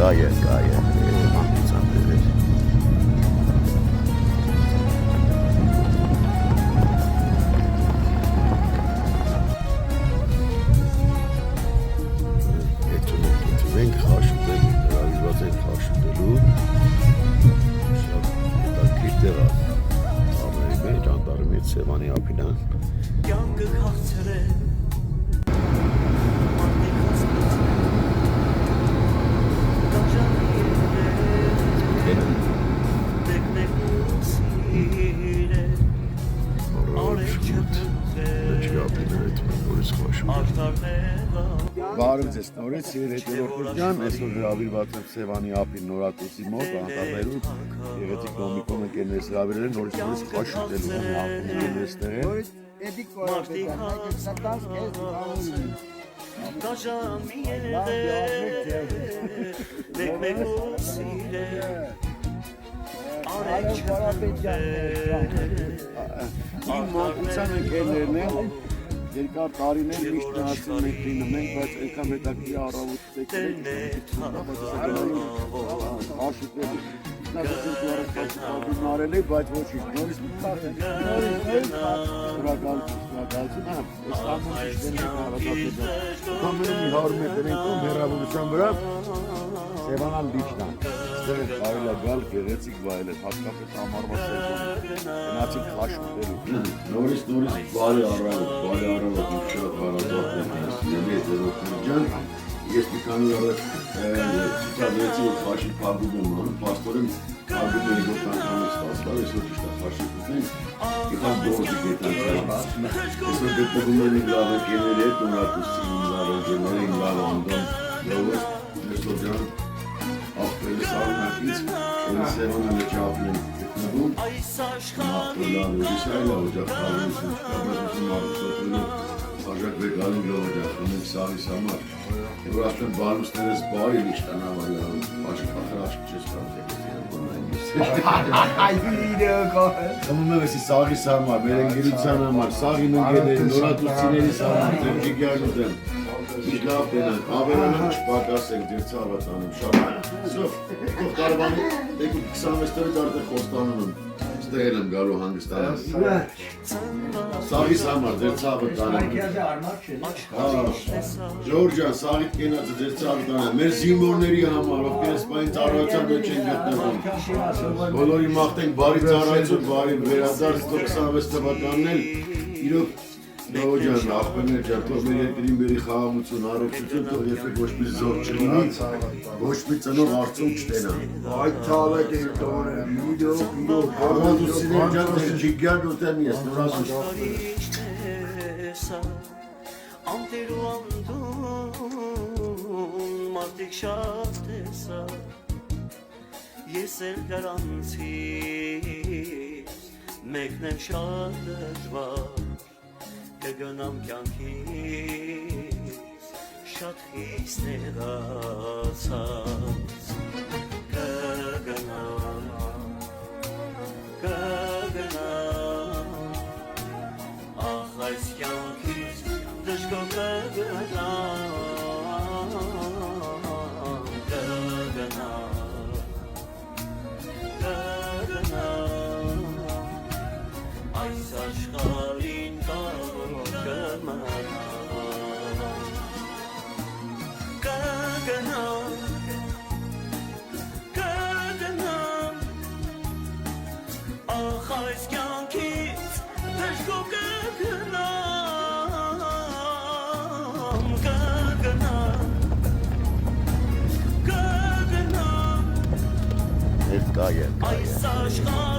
Կայ մանկության դերեր։ Մենք խաշուտել, հրավիրված ենք խաշուտելու, շատ հետաքրքիր տեղ է, տարների մեջ, անտառի մեջ Սևանի ափին է։ Կյանքը քաղցր է, Բարև ձեզ նորից, երեքերորդ ջան, այսօր հրավիրված եմ Սևանի ափին Նորատուսի մոտ, անտառներում գեղեցիկ Դոմիկոն ընկերներս հրավիրել են, նորից խաշուտելու են հաղթում ընկերներս տեղեն։ Իմ մանկության ընկերներն են, երկար տարիներ միշտ նահասում մենք լինում ենք, բայց այնքան հետաքրքիր առավոտից եկել խաշուտել նարել եք, բայց ոչինչ, նորից շնորհակալություն, այս ամեն ինչ ամեն 100 մետր ենք ում հեռավորության վրա Սևանան լիճն է, ստեղ ենք կարել է գալ գեղեցիկ վայել է, հատկապես ամառվա սեզոն, գնացինք խաշուտելու։ Նորից բարի առավոտ, շատ հարազատ եմ սիրելի հետևորդներ ջան, ես մի քանի օր ցուցադրեցի, որ խաշի փակում եմ անում, փաստորեն փակում եմ 7 անգամ ստացվել, այսօր ճիշտ է խաշի ուտենք, եկան դողջիկ եկանք, այսօր գտնվում են իմ լավ ընկերների հետ, Նորատուսի իմ լավ ընկերները, իմ լավ անդամ, լավոս, Ներսո ջան, աղբերը սարունակից, են Սևանա լեչի ափին են գտնվում, մաղթորլավ ուրիշ այլ ավոջախ տարվեցին չկաբրացություն մարդուսոտվելու Աժակ վեկալին լողոջախ, ունենք սաղիս համար, և որ ասպեն բանուստներս բարի լիշտան ավալյարում, աշկ ախր աշկ չես Խմում եմ էսի սաղիս համար, մեր ընգերության համար, սաղին ընգերների, նորատուսիների համար, ձերջիգյան ուտեմ Միշտ լավ տենանք, ավելանանք չպակասենք, դեր ծավատ անեմ, շարան Սով, եկող կարվանի, եկող 26 տարից արդեղ խոստանում եմ Ստեղել եմ գալու հանգստանալ Սաղիս համար, ձեր ծավատ անեմ Ժողոր ջան, սաղիտ կենացը ձեր ծավատ անեմ Մեր զինվորների համար, ովքեր սպային ծառայության մեջ են գտնվում Բոլորի մաղթենք բարի ծառայություն, բարի վերադարձ 26 թվականն էլ իրոք Լավո ջան, աղբերներ ջան, թող մեր երկրին բերի խաղաղություն, առողջություն, թող երբեք ոչ մի զոր չլինի, ոչ մի ծնող արցուն չտենա։ Այդ թալակ ենք տորը, իրոք, Նորատուսիներ ջան, ձեր ջիգյան ուտեմ ես, Նորատուս։ Անտերու անդուն, մարդիկ շատ տեսա, ես էլ գրանցիս, մեկն եմ շատ դժվար, Կգնամ կյանքից, շատ խիստ նեղացած Կգնամ, ախ այս կյանքից դժգոհ կգնամ, այս աշխարհին Կգնամ, ախ այս կյանքից դժգոհ կգնամ Կայ Այս աշխարհ